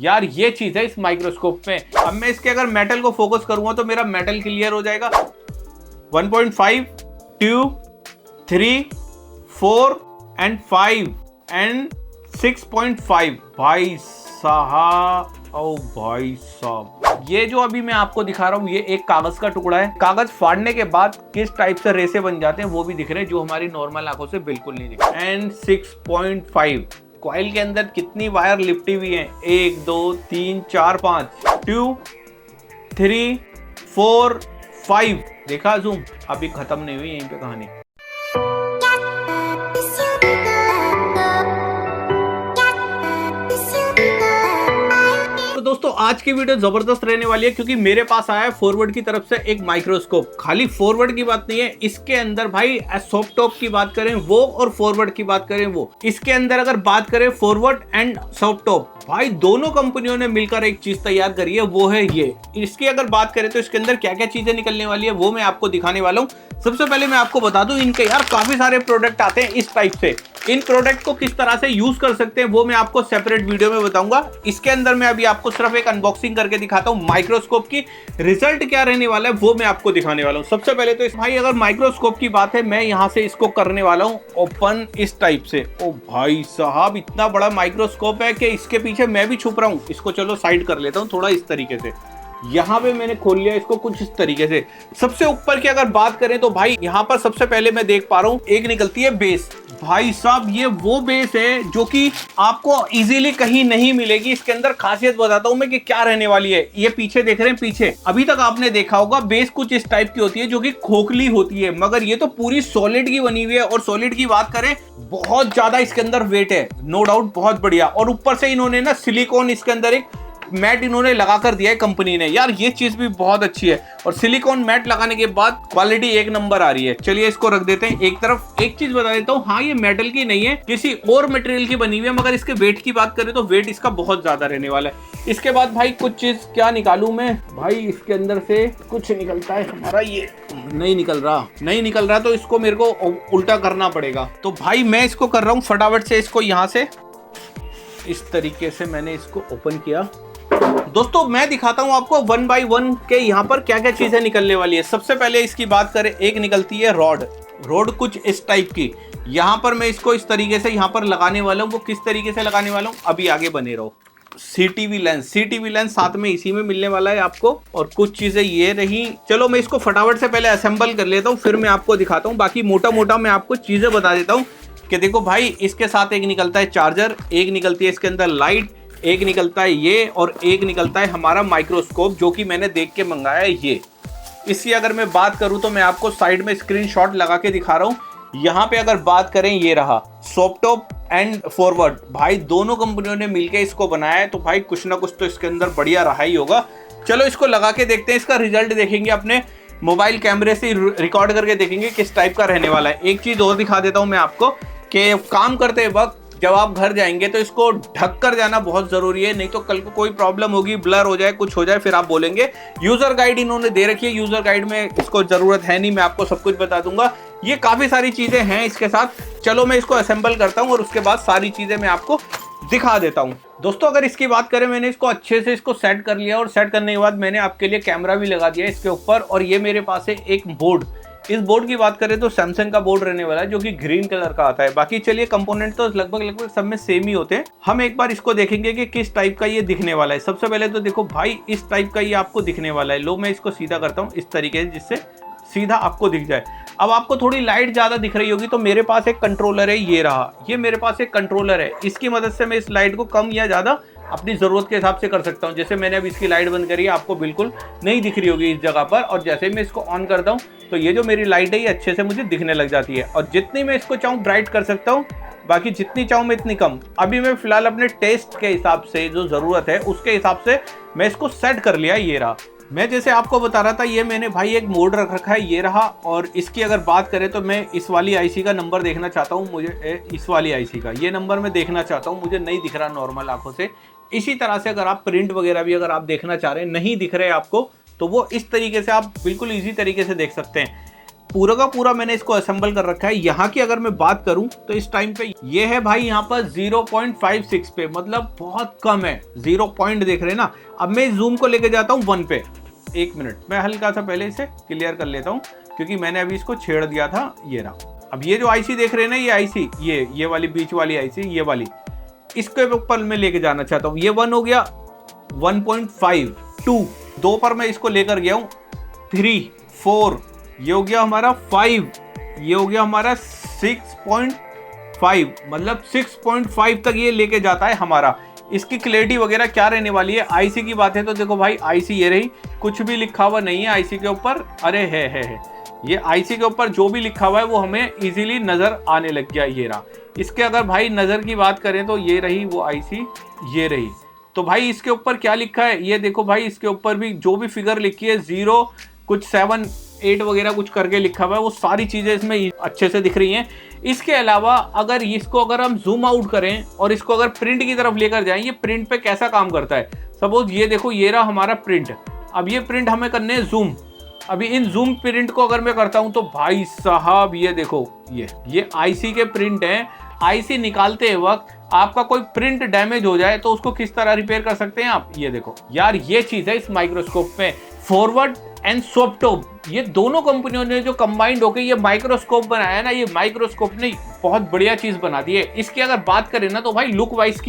यार ये चीज है इस माइक्रोस्कोप में। अब मैं इसके अगर मेटल को फोकस करूंगा तो मेरा मेटल क्लियर हो जाएगा। 1.5, 2, 3, 4 एंड 5 एंड 6.5। भाई साहब, ओ भाई साहब, ये जो अभी मैं आपको दिखा रहा हूँ ये एक कागज का टुकड़ा है। कागज फाड़ने के बाद किस टाइप से रेसे बन जाते हैं वो भी दिख रहे हैं, जो हमारी नॉर्मल आंखों से बिल्कुल नहीं दिख रहे। एंड 6.5 कॉइल के अंदर कितनी वायर लिपटी हुई है? 1 2 3 4 5, 2 3 4 5। देखा जूम? अभी खत्म नहीं हुई यहीं पे कहानी। तो दोस्तों आज की वीडियो जबरदस्त रहने वाली है, क्योंकि मेरे पास आया है फॉरवर्ड की तरफ से एक माइक्रोस्कोप। खाली फॉरवर्ड की बात नहीं है, इसके अंदर भाई सॉफ्ट टॉप की बात करें वो और फॉरवर्ड की बात करें वो। इसके अंदर अगर बात करें फॉरवर्ड एंड सॉफ्ट टॉप, भाई दोनों कंपनियों ने मिलकर एक चीज तैयार करी है, वो है ये। इसकी अगर बात करें तो इसके अंदर क्या क्या चीजें निकलने वाली है वो मैं आपको दिखाने वाला हूँ। सबसे पहले मैं आपको बता दूं, इनके यार काफी सारे प्रोडक्ट आते हैं इस टाइप से। इन प्रोडक्ट को किस तरह से यूज कर सकते हैं वो मैं आपको सेपरेट वीडियो में बताऊंगा। इसके अंदर मैं अभी आपको सिर्फ एक अनबॉक्सिंग करके दिखाता हूं माइक्रोस्कोप की। रिजल्ट क्या रहने वाला है वो मैं आपको दिखाने वाला हूं। सबसे पहले तो भाई अगर माइक्रोस्कोप की बात है, मैं यहां से इसको करने वाला हूं ओपन इस टाइप से। ओ भाई साहब, इतना बड़ा माइक्रोस्कोप है कि इसके पीछे मैं भी छुप रहा हूं। इसको चलो साइड कर लेता हूं थोड़ा इस तरीके से। यहाँ पे मैंने खोल लिया इसको कुछ इस तरीके से। सबसे ऊपर की अगर बात करें तो भाई यहाँ पर सबसे पहले मैं देख पा रहा हूँ एक निकलती है बेस। भाई साहब ये वो बेस है जो कि आपको इजीली कहीं नहीं मिलेगी। इसके अंदर खासियत बताता हूं मैं कि क्या रहने वाली है। ये पीछे देख रहे हैं, पीछे अभी तक आपने देखा होगा बेस कुछ इस टाइप की होती है जो कि खोखली होती है, मगर ये तो पूरी सॉलिड की बनी हुई है। और सॉलिड की बात करें, बहुत ज्यादा इसके अंदर वेट है, नो डाउट, बहुत बढ़िया। और ऊपर से इन्होंने ना सिलिकॉन इसके अंदर एक मैट इन्होंने लगा कर दिया है कंपनी ने। यार ये चीज भी बहुत अच्छी है, और सिलिकॉन मैट लगाने के बाद क्वालिटी एक नंबर आ रही है। चलिए इसको रख देते हैं एक तरफ। एक चीज बता देता हूँ, हाँ ये मेटल की नहीं है, किसी और मटेरियल की बनी हुई है, मगर इसके वेट की बात करें तो वेट इसका बहुत ज्यादा रहने वाला है। इसके बाद भाई कुछ चीज क्या निकालूं मैं? भाई इसके अंदर से कुछ निकलता है हमारा, ये नहीं निकल रहा तो इसको मेरे को उल्टा करना पड़ेगा। तो भाई मैं इसको कर रहा हूँ फटाफट से। इसको यहाँ से इस तरीके से मैंने इसको ओपन किया। दोस्तों मैं दिखाता हूं आपको 1 बाय 1 के यहाँ पर क्या क्या चीजें निकलने वाली है। सबसे पहले इसकी बात करें, एक निकलती है रॉड कुछ इस टाइप की। यहाँ पर मैं इसको इस तरीके से यहाँ पर लगाने वाला हूँ। वो किस तरीके से लगाने वाला हूँ अभी आगे बने रहो। सीटीवी लेंस साथ में इसी में मिलने वाला है आपको। और कुछ चीजें ये रही। चलो मैं इसको फटाफट से पहले असेंबल कर लेता हूँ, फिर मैं आपको दिखाता हूँ। बाकी मोटा मोटा मैं आपको चीजें बता देता हूँ कि देखो भाई, इसके साथ एक निकलता है चार्जर, एक निकलती है इसके अंदर लाइट, एक निकलता है ये, और एक निकलता है हमारा माइक्रोस्कोप जो कि मैंने देख के मंगाया है ये। इसकी अगर मैं बात करूं तो मैं आपको साइड में स्क्रीनशॉट लगा के दिखा रहा हूं। यहाँ पे अगर बात करें, ये रहा सॉफ्ट टॉप एंड फॉरवर्ड। भाई दोनों कंपनियों ने मिलकर इसको बनाया है, तो भाई कुछ ना कुछ तो इसके अंदर बढ़िया रहा ही होगा। चलो इसको लगा के देखते हैं, इसका रिजल्ट देखेंगे, अपने मोबाइल कैमरे से रिकॉर्ड करके देखेंगे किस टाइप का रहने वाला है। एक चीज और दिखा देता हूँ मैं आपको कि काम करते वक्त जब आप घर जाएंगे तो इसको ढक कर जाना बहुत जरूरी है, नहीं तो कल को कोई प्रॉब्लम होगी, ब्लर हो जाए, कुछ हो जाए, फिर आप बोलेंगे। यूजर गाइड इन्होंने दे रखी है, यूजर गाइड में इसको जरूरत है नहीं, मैं आपको सब कुछ बता दूंगा। ये काफी सारी चीजें हैं इसके साथ। चलो मैं इसको असेंबल करता हूँ और उसके बाद सारी चीजें मैं आपको दिखा देता हूँ। दोस्तों अगर इसकी बात करें, मैंने इसको अच्छे से इसको सेट कर लिया, और सेट करने के बाद मैंने आपके लिए कैमरा भी लगा दिया इसके ऊपर। और ये मेरे पास है एक बोर्ड। इस बोर्ड की बात करें तो सैमसंग का बोर्ड रहने वाला है जो कि ग्रीन कलर का आता है। बाकी चलिए कंपोनेंट तो लगभग सब में सेम ही होते हैं। हम एक बार इसको देखेंगे कि किस टाइप का ये दिखने वाला है। सबसे पहले तो देखो भाई, इस टाइप का ये आपको दिखने वाला है। लो मैं इसको सीधा करता हूँ इस तरीके से, जिससे सीधा आपको दिख जाए। अब आपको थोड़ी लाइट ज्यादा दिख रही होगी तो मेरे पास एक कंट्रोलर है, ये रहा। ये मेरे पास एक कंट्रोलर है, इसकी मदद से मैं इस लाइट को कम या ज्यादा अपनी जरूरत के हिसाब से कर सकता हूं। जैसे मैंने अभी इसकी लाइट बंद करी है, आपको बिल्कुल नहीं दिख रही होगी इस जगह पर, और जैसे मैं इसको ऑन करता हूं तो ये जो मेरी लाइट है ये अच्छे से मुझे दिखने लग जाती है। और जितनी मैं इसको चाहूँ ब्राइट कर सकता हूँ, बाकी जितनी चाहूँ मैं इतनी कम। अभी मैं फिलहाल अपने टेस्ट के हिसाब से, जो जरूरत है उसके हिसाब से मैं इसको सेट कर लिया। ये रहा। मैं जैसे आपको बता रहा था, ये मैंने भाई एक मोड रख रखा है, ये रहा। और इसकी अगर बात करें तो मैं इस वाली आईसी का नंबर देखना चाहता हूँ। मुझे इस वाली आईसी का ये नंबर मैं देखना चाहता हूँ, मुझे नहीं दिख रहा नॉर्मल आंखों से। इसी तरह से अगर आप प्रिंट वगैरह भी अगर आप देखना चाह रहे हैं, नहीं दिख रहे आपको, तो वो इस तरीके से आप बिल्कुल इजी तरीके से देख सकते हैं। पूरा का पूरा मैंने इसको असेंबल कर रखा है। यहाँ की अगर मैं बात करूं तो इस टाइम पे ये है भाई यहाँ पर 0.56 पे, मतलब बहुत कम है। 0 पॉइंट देख रहे हैं ना। अब मैं जूम को लेके जाता हूँ 1 पे। 1 मिनट, मैं हल्का सा पहले इसे क्लियर कर लेता हूँ क्योंकि मैंने अभी इसको छेड़ दिया था। ये रहा। अब ये जो आईसी देख रहे हैं ना, ये आईसी, ये वाली बीच वाली आईसी, ये वाली, इसके ऊपर मैं लेके जाना चाहता हूँ। ये 1 हो गया, 1.5, 2 पर मैं इसको लेकर गया हूँ, 3, 4, ये हो गया हमारा 5, ये हो गया हमारा 6.5, मतलब 6.5 तक ये लेके जाता है हमारा। इसकी क्लैरिटी वगैरह क्या रहने वाली है। आईसी की बात है तो देखो भाई, आईसी ये रही, कुछ भी लिखा हुआ नहीं है आईसी के ऊपर। अरे है ये आईसी के ऊपर जो भी लिखा हुआ है वो हमें इजीली नजर आने लग गया। ये रहा। इसके अगर भाई नजर की बात करें तो ये रही वो आईसी, ये रही। तो भाई इसके ऊपर क्या लिखा है ये देखो भाई, इसके ऊपर भी जो भी फिगर लिखी है, 0 कुछ 7 8 वगैरह कुछ करके लिखा हुआ है, वो सारी चीजें इसमें अच्छे से दिख रही हैं। इसके अलावा अगर अगर हम जूम आउट करें और इसको अगर प्रिंट की तरफ लेकर जाएं, ये प्रिंट पे कैसा काम करता है। सपोज ये देखो, ये रहा हमारा प्रिंट। अब ये प्रिंट हमें करने हैं जूम। अभी इन जूम प्रिंट को अगर मैं करता हूं तो भाई साहब ये देखो, ये आईसी के प्रिंट हैं। आईसी निकालते वक्त आपका कोई प्रिंट डैमेज हो जाए तो उसको किस तरह रिपेयर कर सकते हैं आप। ये देखो यार, ये चीज है इस माइक्रोस्कोप में। फॉरवर्ड एंड स्वॉपटॉप, ये दोनों कंपनियों ने जो कंबाइंड होकर ये माइक्रोस्कोप बनाया है ना, ये माइक्रोस्कोप ने बहुत बढ़िया चीज बना दी है। इसकी अगर बात करें ना तो भाई लुक वाइज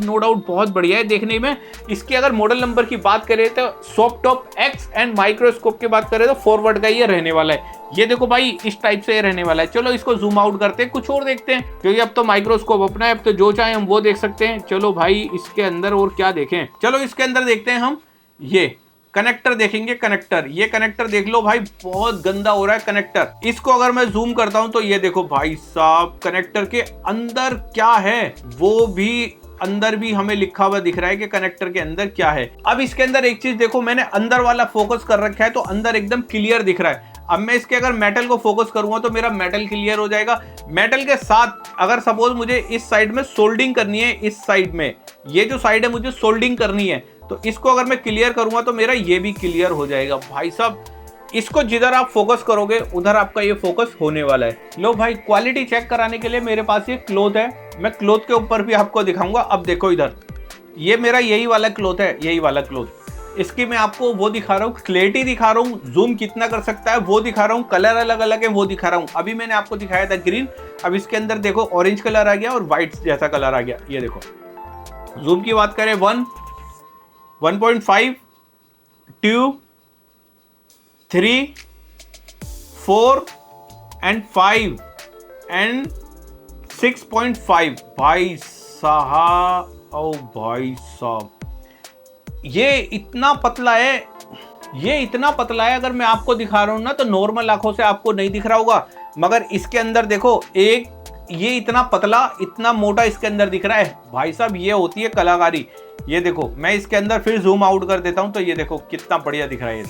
नो डाउट बहुत बढ़िया है देखने में। इसकी अगर मॉडल नंबर की बात करें तो स्वॉपटॉप एक्स, एंड माइक्रोस्कोप की बात करें तो फॉरवर्ड का ये रहने वाला है। ये देखो भाई, इस टाइप से ये रहने वाला है। चलो इसको जूम आउट करते हैं, कुछ और देखते हैं, क्योंकि अब तो माइक्रोस्कोप अपना है, अब तो जो चाहे हम वो देख सकते हैं। चलो भाई इसके अंदर और क्या देखें, चलो इसके अंदर देखते हैं हम। ये कनेक्टर देखेंगे, कनेक्टर, ये कनेक्टर देख लो भाई, बहुत गंदा हो रहा है कनेक्टर। इसको अगर मैं जूम करता हूं तो ये देखो भाई साहब, कनेक्टर के अंदर क्या है वो भी अंदर भी हमें लिखा हुआ दिख रहा है कि कनेक्टर के अंदर क्या है। अब इसके अंदर एक चीज देखो, मैंने अंदर वाला फोकस कर रखा है तो अंदर एकदम क्लियर दिख रहा है। अब मैं इसके अगर मेटल को फोकस करूंगा तो मेरा मेटल क्लियर हो जाएगा। मेटल के साथ अगर सपोज मुझे इस साइड में सोल्डिंग करनी है, इस साइड में ये जो साइड है मुझे सोल्डिंग करनी है, तो इसको अगर मैं क्लियर करूंगा तो मेरा ये भी क्लियर हो जाएगा। भाई साहब, इसको जिधर आप फोकस करोगे उधर आपका ये फोकस होने वाला है। लो भाई, क्वालिटी चेक कराने के लिए मेरे पास ये क्लॉथ है, मैं क्लॉथ के ऊपर भी आपको दिखाऊंगा। अब देखो इधर, ये मेरा यही वाला क्लॉथ है, यही वाला क्लॉथ। इसकी मैं आपको वो दिखा रहा हूँ, क्लैरिटी दिखा रहा हूँ, जूम कितना कर सकता है वो दिखा रहा हूँ, कलर अलग अलग है वो दिखा रहा हूँ। अभी मैंने आपको दिखाया था ग्रीन, अब इसके अंदर देखो ऑरेंज कलर आ गया और व्हाइट जैसा कलर आ गया। ये देखो, जूम की बात करें 1, 1.5, 2, 3, 4 एंड 5 एंड 6.5। भाई साहब, ओ भाई साहब, ये इतना पतला है, ये इतना पतला है। अगर मैं आपको दिखा रहा हूं ना तो नॉर्मल आंखों से आपको नहीं दिख रहा होगा, मगर इसके अंदर देखो, एक ये इतना पतला इतना मोटा इसके अंदर दिख रहा है। भाई साहब, ये होती है कलाकारी। ये देखो, मैं इसके अंदर फिर जूम आउट कर देता हूं तो ये देखो कितना बढ़िया दिख रहा है। ये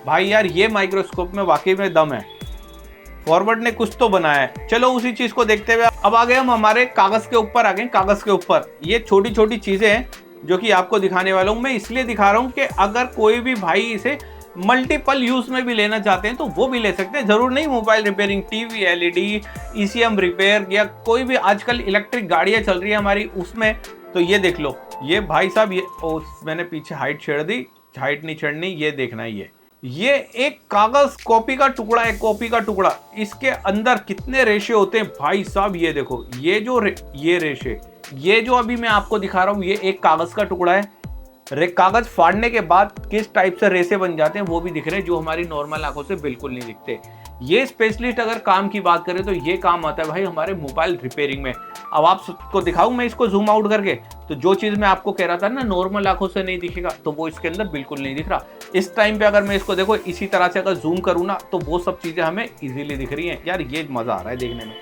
भाई यार, ये माइक्रोस्कोप में वाकई में दम है, फॉरवर्ड ने कुछ तो बनाया है। चलो उसी चीज को देखते हुए अब आ गए हम हमारे कागज के ऊपर। आ गए कागज के ऊपर, ये छोटी छोटी चीजें हैं जो कि आपको दिखाने वाला हूं। मैं इसलिए दिखा रहा हूं कि अगर कोई भी भाई इसे मल्टीपल यूज में भी लेना चाहते हैं तो वो भी ले सकते हैं। जरूर नहीं mobile repairing, TV, LED, ECM repair, या कोई भी आजकल इलेक्ट्रिक गाड़ियां चल रही है हमारी उसमें, तो ये देख लो। ये भाई साहब, ये मैंने पीछे हाइट छेड़ दी, हाइट नहीं छेड़नी, ये देखना है। ये एक कागज कॉपी का टुकड़ा है, कॉपी का टुकड़ा। इसके अंदर कितने रेशे होते हैं भाई साहब, ये देखो, ये जो ये रेशे, ये जो अभी मैं आपको दिखा रहा हूं, ये एक कागज का टुकड़ा है। कागज फाड़ने के बाद किस टाइप से रेसे बन जाते हैं वो भी दिख रहे हैं, जो हमारी नॉर्मल आंखों से बिल्कुल नहीं दिखते। ये स्पेशलिस्ट अगर काम की बात करें तो ये काम आता है भाई हमारे मोबाइल रिपेयरिंग में। अब आप सबको दिखाऊं मैं इसको जूम आउट करके, तो जो चीज मैं आपको कह रहा था ना नॉर्मल आंखों से नहीं दिखेगा, तो वो इसके अंदर बिल्कुल नहीं दिख रहा। इस टाइम पे अगर मैं इसको देखो इसी तरह से अगर जूम करूँ ना तो वो सब चीजें हमें इजीली दिख रही हैं। यार ये मजा आ रहा है देखने में।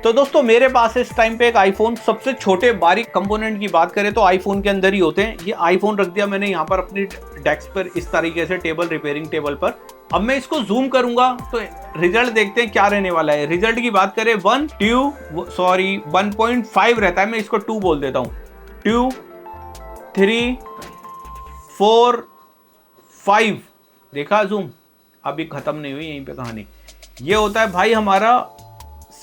तो दोस्तों, मेरे पास इस टाइम पे एक आईफोन, सबसे छोटे बारीक कंपोनेंट की बात करें तो आईफोन के अंदर ही होते हैं। ये आईफोन रख दिया मैंने यहाँ पर अपनी डेस्क पर इस तरीके से, टेबल, रिपेयरिंग टेबल पर। अब मैं इसको जूम करूंगा तो रिजल्ट देखते हैं क्या रहने वाला है। रिजल्ट की बात करें 1.5 रहता है, मैं इसको 2 बोल देता हूँ। 2, 3, 4, 5, देखा जूम, अभी खत्म नहीं हुई यहीं पे कहानी। ये होता है भाई हमारा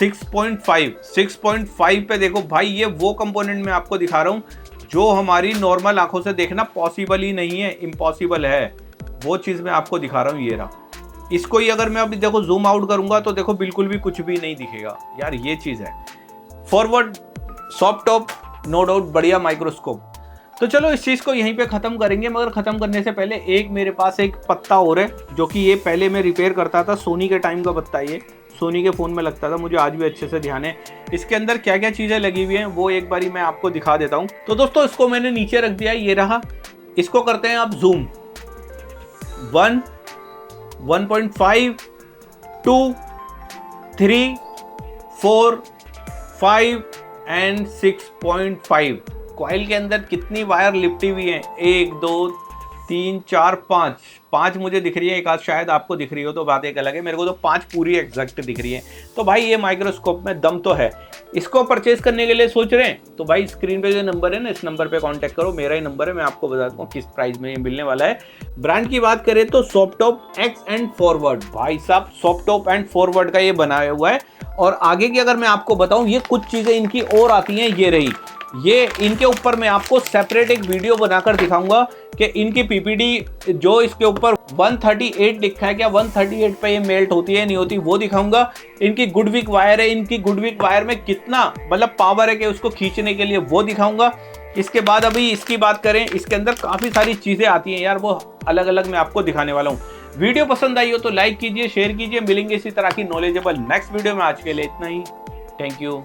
6.5 पे देखो भाई, ये वो कंपोनेंट मैं आपको दिखा रहा हूँ जो हमारी नॉर्मल आंखों से देखना पॉसिबल ही नहीं है, इम्पॉसिबल है। वो चीज़ मैं आपको दिखा रहा हूँ, ये रहा। इसको ही अगर मैं अभी देखो जूम आउट करूंगा तो देखो बिल्कुल भी कुछ भी नहीं दिखेगा यार, ये चीज़ है। Forward soft top no doubt बढ़िया माइक्रोस्कोप। तो चलो इस चीज़ को यहीं पे ख़त्म करेंगे, मगर ख़त्म करने से पहले एक मेरे पास एक पत्ता और है जो कि ये पहले मैं रिपेयर करता था, सोनी के टाइम का पत्ता, ये सोनी के फ़ोन में लगता था, मुझे आज भी अच्छे से ध्यान है। इसके अंदर क्या क्या चीज़ें लगी हुई हैं वो एक बारी मैं आपको दिखा देता हूँ। तो दोस्तों इसको मैंने नीचे रख दिया, ये रहा। इसको करते हैं आप जूम 1, 1.5, 2, 3, 4, 5 एंड 6.5। कॉइल के अंदर कितनी वायर लिपटी हुई है? 1, 2, 3, 4, 5 मुझे दिख रही है, एक आध शायद आपको दिख रही हो तो बात एक अलग है, मेरे को तो 5 पूरी एग्जैक्ट दिख रही है। तो भाई ये माइक्रोस्कोप में दम तो है। इसको परचेज करने के लिए सोच रहे हैं तो भाई स्क्रीन पे जो नंबर है ना, इस नंबर पे कांटेक्ट करो, मेरा ही नंबर है, मैं आपको बताता हूँ किस प्राइस में ये मिलने वाला है। ब्रांड की बात करें तो सॉफ्टटॉप एक्स एंड फॉरवर्ड, भाई साहब सॉफ्टटॉप एंड फॉरवर्ड का ये बनाया हुआ है। और आगे की अगर मैं आपको बताऊं, ये कुछ चीज़ें इनकी और आती हैं, ये रही, ये इनके ऊपर मैं आपको सेपरेट एक वीडियो बनाकर दिखाऊंगा कि इनकी पीपीडी जो इसके ऊपर 138 लिखा है, क्या 138 पे ये मेल्ट होती है नहीं होती, वो दिखाऊंगा। इनकी गुडविक वायर है, इनकी गुडविक वायर में कितना मतलब पावर है कि उसको खींचने के लिए, वो दिखाऊंगा। इसके बाद अभी इसकी बात करें, इसके अंदर काफ़ी सारी चीज़ें आती हैं यार, वो अलग अलग मैं आपको दिखाने वाला हूँ। वीडियो पसंद आई हो तो लाइक कीजिए, शेयर कीजिए। मिलेंगे इसी तरह की नॉलेजेबल नेक्स्ट वीडियो में। आज के लिए इतना ही, थैंक यू।